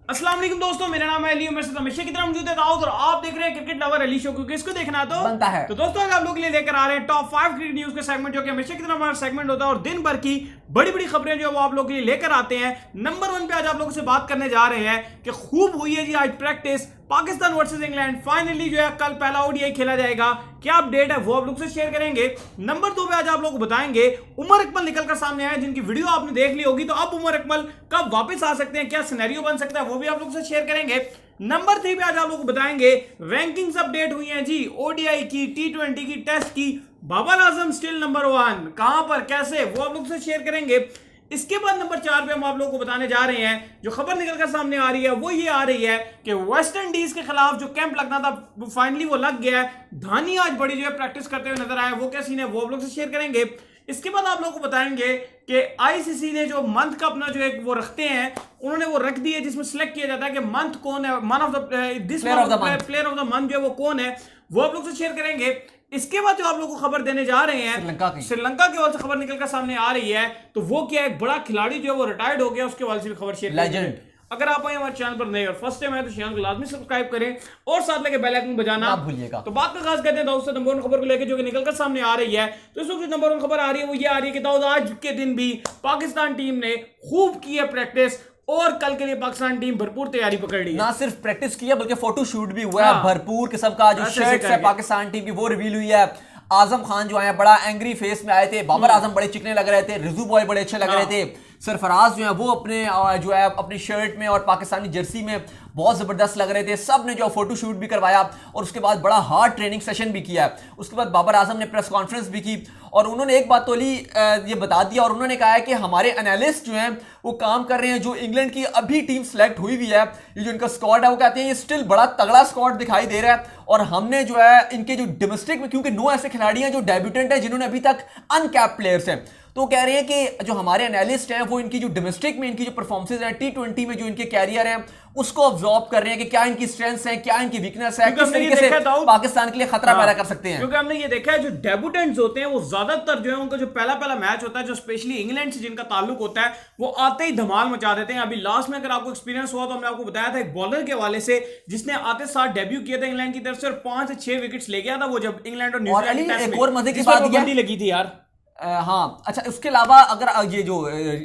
अस्सलाम वालेकुम दोस्तों, मेरा नाम है अली। मेरे साथ हमेशा की तरह मौजूद है दाऊद और आप देख रहे हैं क्रिकेट लवर अली शो। क्योंकि इसको देखना तो बनता है। तो दोस्तों आज आप लोगों के लिए लेकर आ रहे हैं टॉप 5 क्रिकेट न्यूज के सेगमेंट, जो कि हमेशा की तरह हमारा सेगमेंट होता है और दिन भर की बड़ी बड़ी खबरें जो है वो आप लोगों के लिए लेकर आते हैं। नंबर 1 पे आज आप लोगों से बात करने जा रहे हैं कि खूब हुई है जी आज practice Pakistan versus England. Finally जो है कल पहला ओडीआई खेला जाएगा। क्या अपडेट है वो आप लोग से शेयर करेंगे। नंबर 2 पे आज आप लोग को बताएंगे उमर अकमल निकल कर सामने आए, जिनकी वीडियो आपने देख ली होगी। तो अब उमर अकमल कब वापस आ सकते हैं, क्या सिनेरियो बन सकता है, वो भी आप लोग से शेयर करेंगे। नंबर 3 पे आज आप लोग को बताएंगे रैंकिंग्स अपडेट हुई हैं जी, ओडीआई की, टी20 की, टेस्ट की। बाबर आजम स्टिल नंबर 1, कहां पर, कैसे, वो आप लोग से शेयर करेंगे। इसके बाद नंबर 4 पे हम आप लोगों को बताने जा रहे हैं, जो खबर निकलकर सामने आ रही है वो ये आ रही है कि वेस्ट इंडीज के खिलाफ जो कैंप लगना था फाइनली वो लग गया है। धानी आज बड़ी जो है प्रैक्टिस करते हुए नजर आए, वो क्या सीन है वो आप लोग से शेयर करेंगे। इसके बाद आप लोगों को बताएंगे कि आईसीसी ने जो मंथ का अपना जो एक वो रखते हैं, उन्होंने वो रख दिया जिसमें सिलेक्ट किया जाता है कि मंथ कौन है, मन of the player of the month जो है वो कौन है, वो आप लोग से शेयर करेंगे। इसके बाद जो आप लोगों को खबर देने जा रहे हैं श्रीलंका की ओर से खबर निकलकर सामने आ रही है, तो वो क्या एक बड़ा खिलाड़ी जो है वो रिटायर्ड हो गया, उसके वाले से भी खबर शेयर लेजेंड। अगर आप आए हमारे चैनल पर नए और फर्स्ट टाइम आए तो चैनल को लाजमी सब्सक्राइब करें और साथ लेके बेल आइकन बजाना ना भूलिएगा। तो बात का खास कहते हैं दोस्तों नंबर 1 खबर को लेकर जो कि निकलकर सामने आ रही है। तो इस वक्त नंबर 1 खबर आ रही है वो ये आ रही है कि दाऊद आज के दिन भी पाकिस्तान टीम ने खूब की है प्रैक्टिस और कल के लिए पाकिस्तान टीम भरपूर तैयारी पकड़ ली है। ना सिर्फ प्रैक्टिस की है बल्कि फोटो शूट भी हुआ है भरपूर किस्म का। जो शर्ट्स है पाकिस्तान टीम की वो रिवील हुई है। आजम खान जो आए बड़ा एंग्री फेस में आए थे, बाबर आजम बड़े चिकने लग रहे थे, रिजू बॉय बड़े अच्छे लग रहे थे, सरफराज जो है वो अपने जो है अपनी शर्ट में और पाकिस्तानी जर्सी में बहुत जबरदस्त लग रहे थे। सब ने जो फोटो शूट भी करवाया और उसके बाद बड़ा हार्ड ट्रेनिंग सेशन भी किया। उसके बाद बाबर आजम ने प्रेस कॉन्फ्रेंस भी की और उन्होंने एक बात तो ये बता दिया और उन्होंने कहा है कि हमारे एनालिस्ट जो हैं वो काम कर रहे हैं। जो इंग्लैंड की अभी टीम सेलेक्ट हुई हुई है, ये जो इनका स्क्वाड है, वो कहते हैं ये स्टिल बड़ा तगड़ा स्क्वाड दिखाई दे रहा है। और हमने जो है इनके जो डोमेस्टिक में, क्योंकि 9 ऐसे खिलाड़ी हैं जो डेब्यूटेंट हैं जिन्होंने अभी तक अनकैप्ड प्लेयर्स हैं, तो कह रहे हैं कि जो हमारे एनालिस्ट हैं वो इनकी जो डोमेस्टिक में इनकी जो परफॉर्मेंसेज हैं, टी20 में जो इनके कैरियर हैं उसको ऑब्जॉर्व कर रहे हैं कि क्या इनकी स्ट्रेंथ्स हैं, क्या इनकी वीकनेस है, किस तरीके से पाकिस्तान के लिए खतरा पैदा कर सकते हैं। क्योंकि हमने ये देखा है जो डेब्यूटेंट्स होते हैं वो ज्यादातर जो है उनका जो पहला मैच होता है, जो स्पेशली इंग्लैंड से जिनका ताल्लुक होता है, वो आते ही धमाल मचा देते हैं। अभी लास्ट में अगर आपको एक्सपीरियंस हुआ तो हमने आपको बताया था एक बॉलर के हवाले से जिसने आते साथ डेब्यू किया था इंग्लैंड की तरफ से और 5 से 6 विकेट्स ले गया था वो जब इंग्लैंड और न्यूजीलैंड एक और मजे की बात लगी थी यार। हाँ अच्छा, उसके अलावा अगर ये जो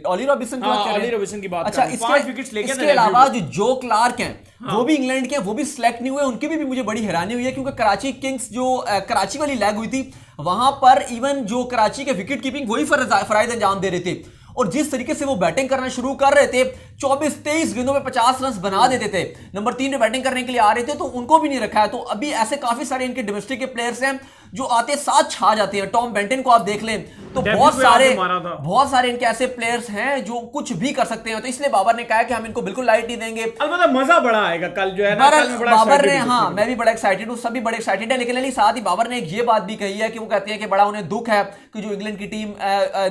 ऑली रॉबिन्सन की बात अच्छा, 5 विकेट्स लेके इसके अलावा जो क्लार्क हैं वो भी इंग्लैंड के, वो भी सिलेक्ट नहीं हुए। उनके भी मुझे बड़ी हैरानी हुई है क्योंकि कराची किंग्स जो कराची वाली लैग हुई थी वहां पर इवन जो कराची के विकेट कीपिंग वही फराइज अंजाम दे रहे थे और जिस तरीके से वो बैटिंग करना शुरू कर रहे थे 24-23 गेंदों में 50 रन बना देते थे। नंबर 3 पे बैटिंग करने के लिए आ रहे थे तो उनको भी नहीं रखा है। तो अभी ऐसे काफी सारे इनके डोमेस्टिक के प्लेयर्स हैं जो आते साथ छा जाते हैं। टॉम बेंटन को आप देख लें तो बहुत सारे इनके ऐसे प्लेयर्स हैं जो कुछ भी कर सकते हैं। तो इसलिए बाबर ने कहा कि हम इनको बिल्कुल लाइट नहीं देंगे। अलबत्ता मजा बड़ा आएगा कल जो है ना, बाबर ने, हाँ मैं भी बड़ा एक्साइटेड हूँ, सभी बड़े एक्साइटेड है। लेकिन अली साथ ही बाबर ने एक ये बात भी कही है कि वो कहते हैं कि बड़ा उन्हें दुख है कि जो इंग्लैंड की टीम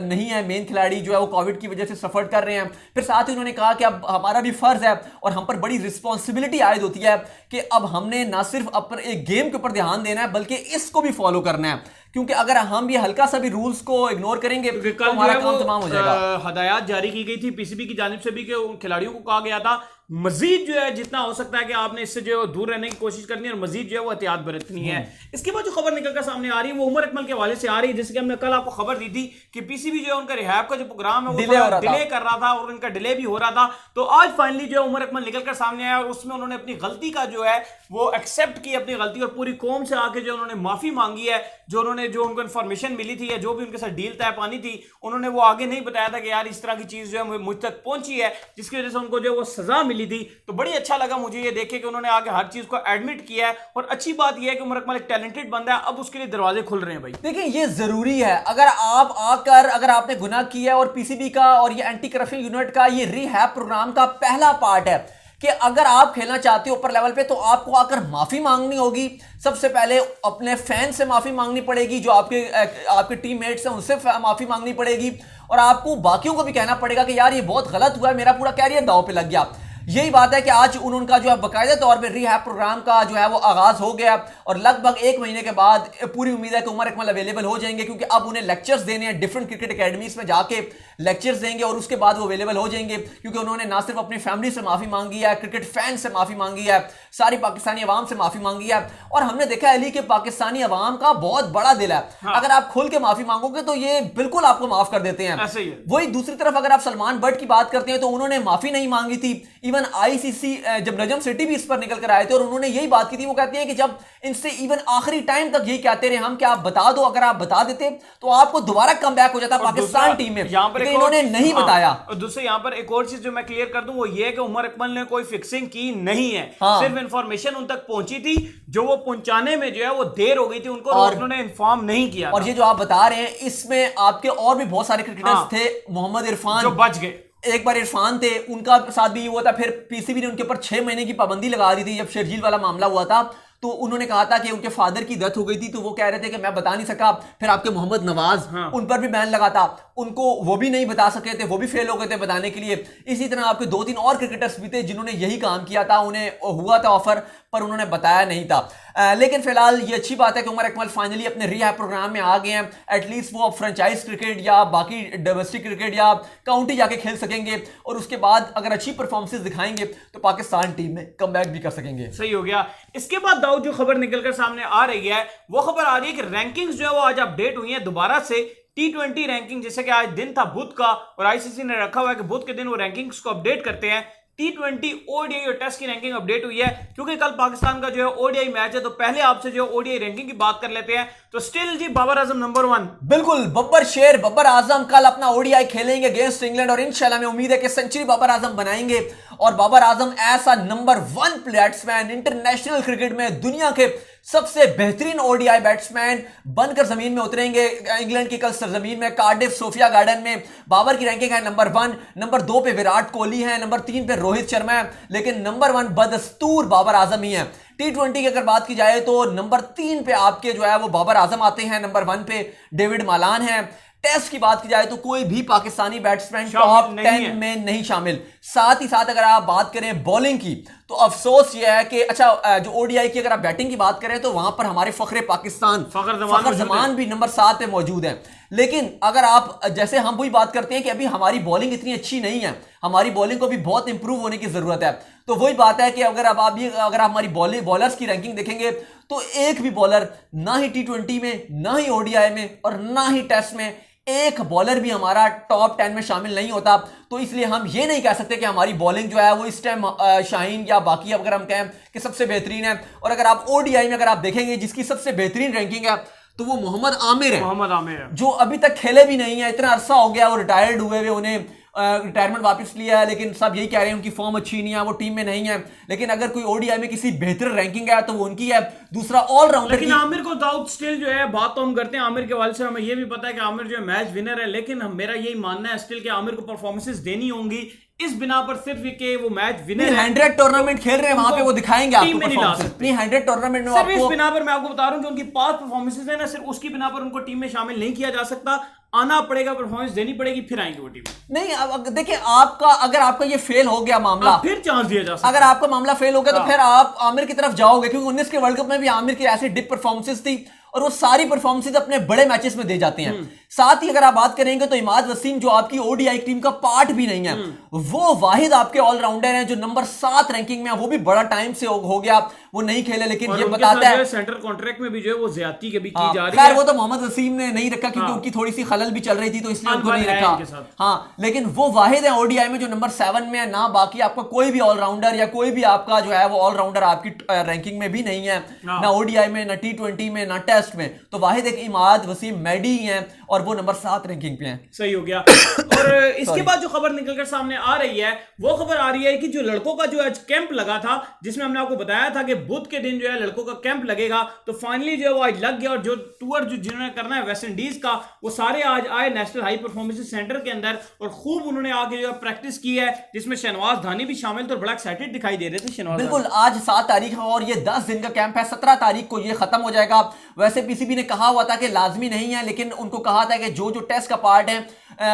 नहीं है, मेन खिलाड़ी जो है वो कोविड की वजह से सफर कर रहे हैं। फिर साथ ही उन्होंने कहा कि अब हमारा भी फर्ज है और हम पर बड़ी रिस्पॉन्सिबिलिटी आयद होती है कि अब हमने ना सिर्फ अपने एक गेम के ऊपर ध्यान देना है बल्कि इसको भी फॉलो करना है। क्योंकि अगर हम ये हल्का सा भी रूल्स को इग्नोर करेंगे तो हमारा काम तमाम हो जाएगा। हदायत जारी की गई थी पीसीबी की जानिब से भी कि उन खिलाड़ियों को कहा गया था मजीद जो है जितना हो सकता है कि आपने इससे जो दूर रहने की कोशिश करनी है और मजीद जो है वो एहतियात बरतनी है। इसके बाद जो खबर निकलकर सामने आ रही है वो उमर अकमल के हवाले से आ रही है। जैसे कि हमने कल आपको खबर दी थी कि पीसीबी जो है उनका रिहैब का जो प्रोग्राम है वो डिले कर रहा था और उनका डिले भी हो रहा था। तो आज फाइनली जो है उमर अकमल निकलकर सामने आया और उसमें उन्होंने अपनी गलती का जो है वो एक्सेप्ट की, अपनी गलती, और पूरी कौम से आके जो उन्होंने माफी मांगी है। जो उनको इन्फॉर्मेशन मिली थी या जो भी उनके साथ डील तय पानी थी, उन्होंने वो आगे नहीं बताया था कि यार इस तरह की चीज जो है मुझ तक पहुंची है जिसकी वजह से उनको जो वो सजा मिली थी। तो बड़ी अच्छा लगा मुझे ये देखे कि उन्होंने आगे हर चीज को एडमिट किया है। और अच्छी बात यह है कि उमर अकमल एक टैलेंटेड बंदा है, अब उसके लिए दरवाजे खुल रहे हैं भाई। देखिए ये जरूरी है, अगर आपने गुनाह किया और पीसीबी का और ये एंटी करप्शन यूनिट का ये रिहैब प्रोग्राम का पहला पार्ट है कि अगर आप खेलना चाहते हो ऊपर लेवल पे तो आपको आकर माफी मांगनी होगी। सबसे पहले अपने फैन से माफी मांगनी पड़ेगी, जो आपके टीममेट्स हैं उनसे माफी मांगनी पड़ेगी और आपको बाकियों को भी कहना पड़ेगा कि यार ये बहुत गलत हुआ है, मेरा पूरा कैरियर दांव पे लग गया। यही बात है कि आज उनका जो है बाकायदा तौर पे रिहैब प्रोग्राम का जो है वो आगाज हो गया और लगभग 1 महीने के बाद पूरी उम्मीद है कि उमर अकमल अवेलेबल हो जाएंगे क्योंकि अब उन्हें लेक्चर्स देने हैं डिफरेंट क्रिकेट एकेडमीज में जाके लेक्चर्स देंगे और उसके बाद वो अवेलेबल हो जाएंगे, क्योंकि उन्होंने ना सिर्फ अपनी फैमिली से माफी मांगी है, क्रिकेट फैन से माफी मांगी है, सारी पाकिस्तानी अवाम से माफी मांगी है। और हमने देखा अली कि पाकिस्तानी अवाम का बहुत बड़ा दिल है। हाँ। अगर आप खुल के माफी मांगोगे तो ये बिल्कुल आपको माफ कर देते हैं। ऐसे ही है। वही दूसरी तरफ अगर आप सलमान बट की बात करते हैं तो उन्होंने माफी नहीं मांगी थी। इवन आईसीसी जब नजम सिटी भी इस पर निकल कर आए थे और उन्होंने यही बात की थी, वो कहते हैं कि जब इनसे इवन आखिरी टाइम तक यही कहते रहे हम कि आप बता दो, अगर आप बता देते तो आपको दोबारा कम बैक हो जाता पाकिस्तान टीम में, इन्होंने नहीं बताया। और दूसरे यहाँ पर एक और चीज जो मैं क्लियर कर दूं वो ये है कि उमर अकमल ने कोई फिक्सिंग की नहीं है। सिर्फ इंफॉर्मेशन उन तक पहुंची थी, जो वो पहुंचाने में जो है वो देर हो गई थी उनको, और उन्होंने इन्फॉर्म नहीं किया। और ये जो आप बता रहे हैं इसमें आपके और भी बहुत सारे क्रिकेटर्स थे, मोहम्मद इरफान जो बच गए। एक बार इरफान थे, उनका साथ भी हुआ था, फिर पीसीबी ने उनके ऊपर 6 महीने की पाबंदी लगा दी थी जब शर्जील वाला मामला हुआ था। तो उन्होंने कहा था कि उनके फादर की डेथ हो गई थी, तो वो कह रहे थे कि मैं बता नहीं सका। फिर आपके मोहम्मद नवाज, उन पर भी बैन लगा था, उनको वो भी नहीं बता सके थे, वो भी फेल हो गए थे बताने के लिए। इसी तरह आपके 2-3 और क्रिकेटर्स भी थे जिन्होंने यही काम किया था, उन्हें हुआ था ऑफर पर उन्होंने बताया नहीं था। लेकिन फिलहाल ये अच्छी बात है कि उमर अकमल फाइनली अपने रिहैब प्रोग्राम में आ गए हैं। एटलीस्ट वो अब फ्रेंचाइज क्रिकेट या बाकी डोमेस्टिक क्रिकेट या काउंटी जाके खेल सकेंगे, और उसके बाद अगर अच्छी परफॉर्मेंस दिखाएंगे तो पाकिस्तान टीम में कमबैक भी कर सकेंगे। सही हो गया। इसके बाद दाऊद जो खबर निकलकर सामने आ रही है वो खबर आ रही है कि रैंकिंग्स जो है वो आज अपडेट हुई है दोबारा से। T20 रैंकिंग, जैसे कि आज दिन था बुध का और आईसीसी ने रखा हुआ है कि बुध के दिन वो रैंकिंग्स को अपडेट करते हैं। T20 ओडीआई और टेस्ट की रैंकिंग अपडेट हुई है, क्योंकि कल पाकिस्तान का जो है ओडीआई मैच है, तो पहले आपसे जो है ओडीआई रैंकिंग की बात कर लेते हैं। तो स्टिल जी बाबर आजम नंबर 1। बिल्कुल, बब्बर शेर बाबर आजम कल अपना ओडीआई खेलेंगे अगेंस्ट इंग्लैंड और इंशाल्लाह में उम्मीद है कि सेंचुरी बाबर आजम बनाएंगे। और बाबर आजम ऐसा नंबर 1 बैट्समैन इंटरनेशनल क्रिकेट में, दुनिया के सबसे बेहतरीन ओडीआई बैट्समैन बनकर जमीन में उतरेंगे इंग्लैंड की कल सरजमीन में, कार्डिफ सोफिया गार्डन में। बाबर की रैंकिंग है नंबर 1, नंबर 2 पे विराट कोहली है, नंबर 3 पे रोहित शर्मा है, लेकिन नंबर 1 बदस्तूर बाबर आजम ही है। T20 की अगर बात की जाए तो नंबर 3 पे आपके जो है वो बाबर आजम आते हैं, नंबर 1 पे डेविड मालान है। टेस्ट की बात की जाए तो कोई भी पाकिस्तानी बैट्समैन टॉप 10 में नहीं शामिल। साथ ही साथ अगर आप बात करें बॉलिंग की तो अफसोस यह है कि अच्छा जो ओडीआई की अगर आप बैटिंग की बात करें तो वहां पर हमारे फखरे पाकिस्तान फखर जमान भी नंबर 7 पे मौजूद है। लेकिन अगर आप जैसे हम वही बात करते हैं कि अभी हमारी बॉलिंग इतनी अच्छी नहीं है, हमारी बॉलिंग को भी बहुत इंप्रूव होने की जरूरत है। तो वही बात है कि अगर अगर आप हमारी बॉलर्स की रैंकिंग देखेंगे तो एक भी बॉलर ना ही T20 में, ना ही ओडीआई में और ना ही टेस्ट में एक बॉलर भी हमारा टॉप 10 में शामिल नहीं होता। तो इसलिए हम ये नहीं कह सकते कि हमारी बॉलिंग जो है वो इस टाइम शाहीन या बाकी अगर हम कहें कि सबसे बेहतरीन है। और अगर आप ओडीआई में अगर आप देखेंगे जिसकी सबसे बेहतरीन रैंकिंग है तो वो मोहम्मद आमिर है, जो अभी तक खेले भी नहीं है। इतना अरसा हो गया वो रिटायर्ड हुए हुए, उन्हें रिटायरमेंट वापस लिया है, लेकिन सब यही कह रहे हैं उनकी फॉर्म अच्छी नहीं है, वो टीम में नहीं है। लेकिन अगर कोई ओडीआई में किसी बेहतर रैंकिंग है तो वो उनकी है। दूसरा ऑलराउंडर, लेकिन आमिर को दाऊद स्टिल जो है बात तो हम करते हैं आमिर के हवाले से, हमें ये भी पता है कि आमिर जो है मैच विनर है, लेकिन मेरा यही मानना है स्टिल कि आमिर को परफॉर्मेंसेस देनी होंगी इस बिना पर सिर्फ कि वो मैच विनर है। 100 टूर्नामेंट खेल रहे हैं वहां पे, वो दिखाएंगे आपको परफॉर्मेंस। नहीं 100 टूर्नामेंट में सिर्फ इस बिना पर मैं आपको बता रहा हूं कि उनकी पास्ट परफॉर्मेंसेस है ना, सिर्फ उसकी बिना पर उनको टीम में शामिल नहीं किया जा सकता। आना पड़ेगा, परफॉर्मेंस देनी पड़ेगी, फिर आएंगे वो टीम में। नहीं अब देखिए अगर आपका ये फेल हो गया मामला, फिर चांस दिया जा सकता। अगर आपका मामला फेल हो गया तो फिर आप आमिर की तरफ जाओगे, क्योंकि 19 के वर्ल्ड कप में भी आमिर की ऐसी डिप परफॉर्मेंसेस थी और वो सारी परफॉर्मेंसेस अपने बड़े मैचेस में दे जाते हैं। साथ ही अगर आप बात करेंगे तो इमाद वसीम जो आपकी ओडीआई टीम का पार्ट भी नहीं है, वो वाहिद आपके ऑलराउंडर हैं जो नंबर 7 रैंकिंग में है। वो भी बड़ा टाइम से हो गया, वो नहीं खेले, लेकिन ये बताता है सेंटर कॉन्ट्रैक्ट में भी जो है वो ज्यादती के भी की जा रही है। खैर वो तो मोहम्मद वसीम ने नहीं रखा क्योंकि उनकी थोड़ी सी खलल भी चल रही थी, तो इसलिए उनको नहीं रखा। हाँ, लेकिन वो वाहिद है ओडीआई में जो नंबर 7 में है। ना बाकी आपका कोई भी ऑलराउंडर या कोई भी आपका जो है वो ऑलराउंडर आपकी रैंकिंग में भी नहीं है, ना ओडीआई में, ना T20 में, ना टेस्ट में। तो वाहिद एक इमाद वसीम मैडी हैं और वो नंबर 7 रैंकिंग पे हैं। सही हो गया। और इसके बाद जो खबर निकलकर सामने आ रही है वो खबर आ रही है कि जो लड़कों का जो आज कैंप लगा था, जिसमें हमने आपको बताया था कि बुध के दिन जो है लड़कों का कैंप लगेगा, तो फाइनली जो है वो आज लग गया। और जो टूर जो जिन्होंने करना है वेस्ट इंडीज का, वो सारे आज आए नेशनल हाई परफॉर्मेंस सेंटर के अंदर और खूब उन्होंने आगे जो है प्रैक्टिस की है, जिसमें शहनवाज धानी भी शामिल थे और बड़ा एक्साइटेड दिखाई दे रहे थे शहनवाज। बिल्कुल, आज 7 तारीख है और ये 10 दिन का कैंप है। 17 तारीख को ये खत्म हो जाएगा। वैसे पीसीबी ने कहा हुआ था कि लाजमी नहीं है, लेकिन उनको कहा बात है कि जो जो टेस्ट का पार्ट है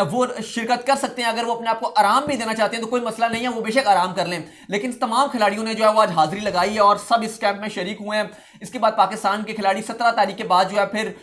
वो शिरकत कर सकते हैं। अगर वो अपने आप को आराम भी देना चाहते हैं तो कोई मसला नहीं है, वो बेशक आराम कर लें। लेकिन तमाम खिलाड़ियों ने जो है वो आज हाजिरी लगाई है और सब इस कैंप में शरीक हुए हैं। इसके बाद पाकिस्तान के खिलाड़ी 17 तारीख के बाद जो है फिर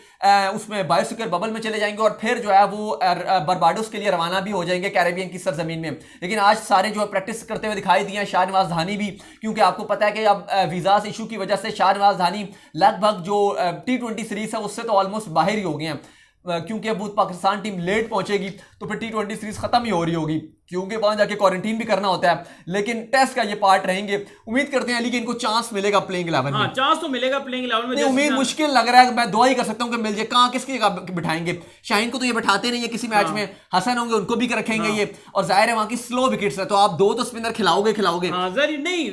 उसमें बायोसिक्योर बबल में चले जाएंगे और फिर जो है वो बर्बाडोस के लिए रवाना भी हो जाएंगे कैरेबियन की सरजमीन में। लेकिन आज सारे जो है प्रैक्टिस करते हुए दिखाई दिए हैं। शाहनवाज धानी भी, क्योंकि आपको पता है कि अब वीज़ास इशू की वजह से शाहनवाज धानी लगभग जो T20 सीरीज है उससे तो ऑलमोस्ट बाहर ही हो गए हैं, क्योंकि अब पाकिस्तान टीम लेट पहुंचेगी तो फिर T20 सीरीज खत्म ही हो रही होगी, क्योंकि वहां जाके क्वारंटीन भी करना होता है। लेकिन टेस्ट का ये पार्ट रहेंगे। उम्मीद करते हैं अली कि इनको चांस मिलेगा प्लेइंग 11 में। चांस तो मिलेगा प्लेइंग 11 में। उम्मीद मुश्किल लग रहा है, मैं दुआ ही कर सकता हूं कि मिल जाए। कहां किसकी जगह बिठाएंगे? शाहीन को तो ये बैठाते नहीं है किसी मैच में, हसन होंगे उनको भी रखेंगे ये, और जाहिर है वहां की स्लो विकेट्स है तो आप 2 तो स्पिनर खिलाओगे नहीं,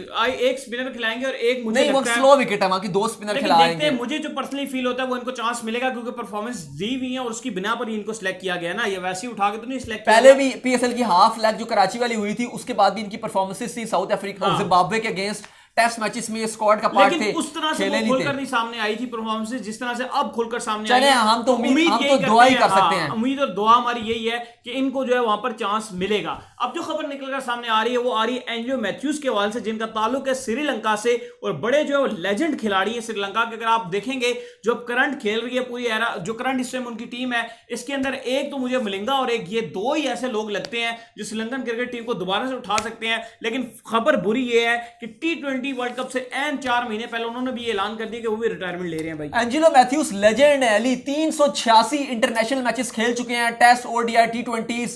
एक स्पिनर खिलाएंगे और एक मुझे नहीं, वो स्लो विकेट है वहां की, 2 स्पिनर खिलाएंगे। मुझे जो पर्सनली फील होता है वो इनको चांस मिलेगा, क्योंकि परफॉर्मेंस दी हुई है और उसकी बिना पर ही इनको सिलेक्ट किया गया ना। ये वैसे ही उठा के तो नहीं सिलेक्ट किया। पहले भी पीएसएल की हाफ लेग जो कराची वाली हुई थी उसके बाद भी इनकी परफॉर्मेंसेस थी साउथ अफ्रीका और जिम्बाब्वे के अगेंस्ट टेस्ट मैचेस में ये स्क्वाड का पार्ट थे। उस तरह से वो खुलकर नहीं सामने आई थी परफॉर्मेंसेस जिस तरह से अब खुलकर सामने आई है। हम तो दुआ ही कर सकते हैं। उम्मीद और दुआ हमारी यही है कि इनको जो है वहां पर चांस मिलेगा। अब जो खबर निकलकर सामने आ रही है वो आ रही है एंजियो मैथ्यूज के हवाले से, जिनका ताल्लुक है श्रीलंका से और बड़े जो है वो लेजेंड खिलाड़ी है श्रीलंका के। अगर आप देखेंगे जो अब करंट खेल रही है पूरी एरा, जो करंट इस टाइम उनकी टीम है, इसके अंदर एक तो मुझे मलिंगा और एक ये 2 ही ऐसे लोग लगते हैं जो श्रीलंकन क्रिकेट टीम को दोबारा से उठा सकते हैं। लेकिन खबर बुरी ये है कि T20 वर्ल्ड कप से 4 महीने पहले उन्होंने भी ऐलान कर दिया कि वो भी रिटायरमेंट ले रहे हैं। भाई एंजिलो मैथ्यूज लेजेंड है अली, 386 इंटरनेशनल मैचेस खेल चुके हैं, टेस्ट, ओडीआई, T20s।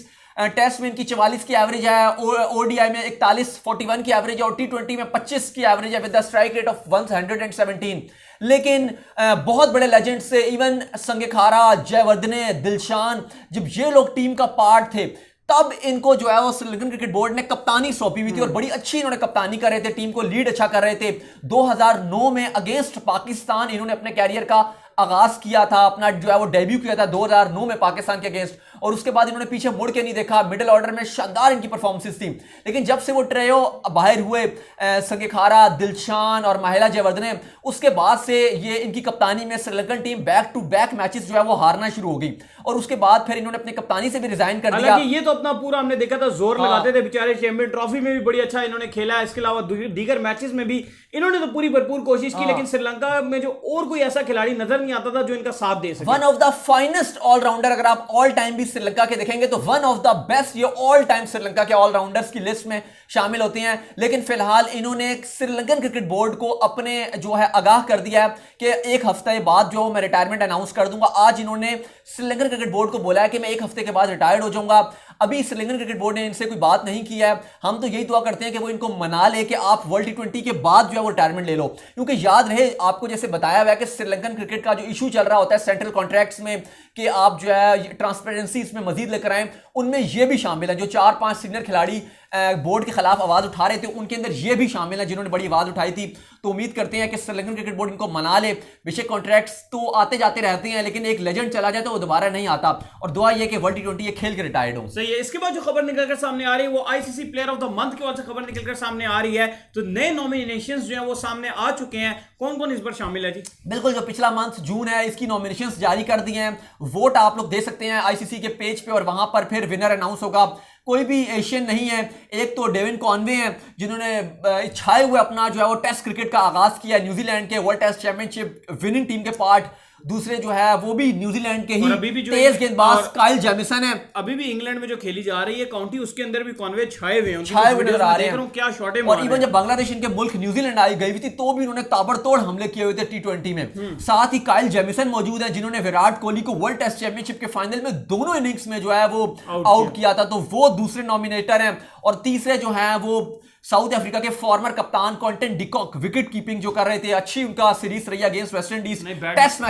टेस्ट में इनकी 44 की एवरेज है, ओडीआई में 41 की एवरेज है और T20 में 25 की एवरेज है with the strike rate of 117। लेकिन बहुत बड़े लेजेंड से इवन संगखारा, जयवर्धने, दिलशान, जब ये लोग टीम का पार्ट थे तब इनको जो है वो श्रीलंकन क्रिकेट बोर्ड ने कप्तानी सौंपी हुई थी और बड़ी अच्छी इन्होंने कप्तानी कर रहे थे, टीम को लीड अच्छा कर रहे थे। 2009 में अगेंस्ट पाकिस्तान इन्होंने अपने कैरियर का आगाज किया था, अपना जो है वो डेब्यू किया था 2009 में पाकिस्तान के अगेंस्ट, और उसके बाद इन्होंने पीछे मुड़ के नहीं देखा। मिडिल ऑर्डर में शानदार इनकी परफॉर्मेंसेस थी। लेकिन जब से वो ट्रेयो बाहर हुए, संगखारा, दिलशान और महिला जयवर्धने, उसके बाद से ये इनकी कप्तानी में Sri Lankan team back to back matches जो है वो हारना शुरू हो गई और उसके बाद फिर इन्होंने अपनी कप्तानी से भी रिजाइन कर दिया। ये तो अपना पूरा हमने देखा था जोर लगाते थे बेचारे, चैंपियन ट्रॉफी में भी बड़ी अच्छा इन्होंने खेला है, इसके अलावा दीगर मैचेस में भी इन्होंने तो पूरी भरपूर कोशिश की। लेकिन श्रीलंका में जो और कोई ऐसा खिलाड़ी नजर नहीं आता था जो इनका साथ दे सके। One of the finest allrounder, अगर आप ऑल टाइम भी श्रीलंका के देखेंगे तो वन ऑफ द बेस्ट ये ऑल टाइम श्रीलंका के ऑलराउंडर्स की लिस्ट में शामिल होते हैं। लेकिन फिलहाल इन्होंने श्रीलंकन क्रिकेट बोर्ड को अपने जो है आगाह कर दिया है कि 1 हफ्ते बाद जो मैं रिटायरमेंट अनाउंस कर दूंगा। आज इन्होंने श्रीलंकन क्रिकेट बोर्ड को बोला है कि मैं 1 हफ्ते के बाद रिटायर्ड हो जाऊंगा। अभी श्रीलंकन क्रिकेट बोर्ड ने इनसे कोई बात नहीं की है। हम तो यही दुआ करते हैं कि वो इनको मना ले कि आप वर्ल्ड T20 के बाद जो है वो रिटायरमेंट ले लो, क्योंकि याद रहे आपको जैसे बताया हुआ है कि श्रीलंकन क्रिकेट का जो इशू चल रहा होता है सेंट्रल कॉन्ट्रैक्ट्स में कि आप जो है ट्रांसपेरेंसी इसमें मजीद लेकर आए, उनमें ये भी शामिल है। जो 4-5 सीनियर खिलाड़ी बोर्ड के खिलाफ आवाज उठा रहे थे उनके अंदर ये भी शामिल है जिन्होंने बड़ी आवाज उठाई थी। तो उम्मीद करते हैं कि श्रीलंकन क्रिकेट बोर्ड इनको मना ले। बेशक कॉन्ट्रैक्ट्स तो आते जाते रहते हैं, लेकिन एक लेजेंड चला जाए तो वो दोबारा नहीं आता, और दुआ ये कि वर्ल्ड T20 ये खेल के रिटायर्ड हो। सही है। इसके बाद जो खबर निकलकर सामने आ रही है वो ICC player of the month के बाद से खबर निकलकर सामने आ रही है। तो नए नॉमिनेशंस जो है वो सामने आ चुके हैं। कौन कौन इस पर शामिल है जी? बिल्कुल, जो पिछला मंथ जून है इसकी नॉमिनेशंस जारी कर दी हैं। वोट आप लोग दे सकते हैं आईसीसी के पेज पे और वहां पर फिर विनर अनाउंस होगा। कोई भी एशियन नहीं है। एक तो डेविन कॉनवे हैं जिन्होंने छाए हुए अपना जो है वो टेस्ट क्रिकेट का आगाज किया न्यूजीलैंड के World Test Championship winning team के पार्ट। दूसरे जो है वो भी न्यूजीलैंड के ही तेज गेंदबाज काइल जेमिसन है। अभी भी इंग्लैंड में जो खेली जा रही है काउंटी, उसके अंदर भी कॉनवे छाए हुए हैं, नजर आ रहे हैं। क्या शॉट है। और इवन जब बांग्लादेश इनके मुल्क न्यूजीलैंड आई गई हुई थी तो भी उन्होंने ताबड़तोड़ हमले किए हुए थे T20 में। साथ ही काइल जेमिसन मौजूद है जिन्होंने विराट कोहली को वर्ल्ड टेस्ट चैंपियनशिप के फाइनल में दोनों इनिंग्स में जो है वो आउट किया था, तो वो दूसरे नॉमिनेटर हैं। और तीसरे जो है वो साउथ अफ्रीका के फॉर्मर कप्तान क्विंटन डिकॉक, विकेट कीपिंग जो कर रहे थे, अच्छी उनका सीरीज रही against West Indies. Test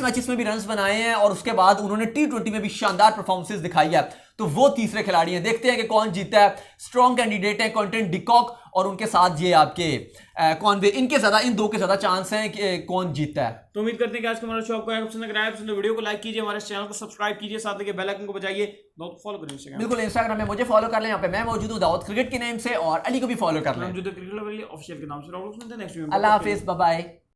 matches में भी रन्स बनाए हैं और उसके बाद उन्होंने T20 में भी शानदार परफॉर्मेंसेस दिखाई है। तो वो तीसरे खिलाड़ी हैं। देखते हैं कि कौन जीतता है। स्ट्रॉन्ग कैंडिडेट है क्विंटन डिकॉक और उनके साथ ये आपके कॉनवे, इनके ज्यादा, इन दो के ज्यादा चांस हैं कि कौन जीतता है। तो उम्मीद करते हैं कि आज का हमारा शो आपको पसंद आया। पसंद वीडियो को लाइक कीजिए, हमारे चैनल को सब्सक्राइब कीजिए, साथ में बेल आइकन को बजाइए, फॉलो करें इंस्टाग्राम। बिल्कुल, इंस्टाग्राम में मुझे फॉलो कर लें, यहाँ पे मैं मौजूद हूँ दाऊद क्रिकेट के नेम से, और अली को भी फॉलो कर लें ऑफिशियल के नाम से। अल्लाह हाफिज, बाय बाय।